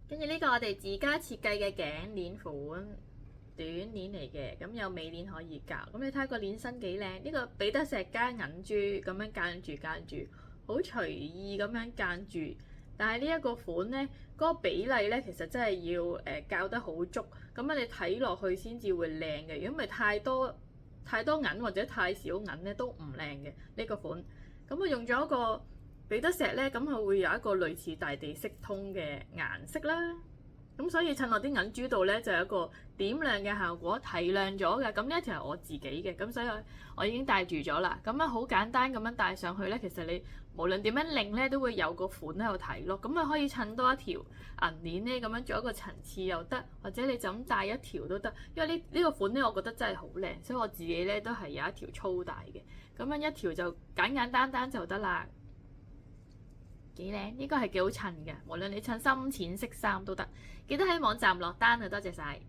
跟住呢個我哋自家設計嘅頸鏈款，短鏈嚟嘅，咁有尾鏈可以夾。咁你睇下個鏈身幾靚，呢個彼得石加銀珠咁樣間住，好隨意咁樣間住。但係呢一個款呢，嗰個比例呢，其實真係要校得好足，咁你睇落去先至會靚嘅。如果唔係太多銀或者太少銀呢，都唔靚嘅呢個款。咁我用咗一個彼得石呢，咁佢會有一個類似大地色通嘅顏色啦。咁所以襯落啲銀珠度呢，就有一個點亮嘅效果，提亮咗嘅。咁呢一條係我自己嘅，咁所以我已經戴住咗啦。咁好簡單咁樣戴上去呢，其實你無論點樣擰呢，都會有個款喺度睇咯。咁可以襯多一條銀鏈呢，咁樣做一個層次又得，或者你就咁戴一條都得。因為呢個款呢，我覺得真係好靚，所以我自己呢都係有一條粗戴嘅。咁樣一條就簡單就得啦。幾靚，呢個係幾好襯嘅，無論你襯深淺色衫都得。記得喺網站落單啊，多謝晒。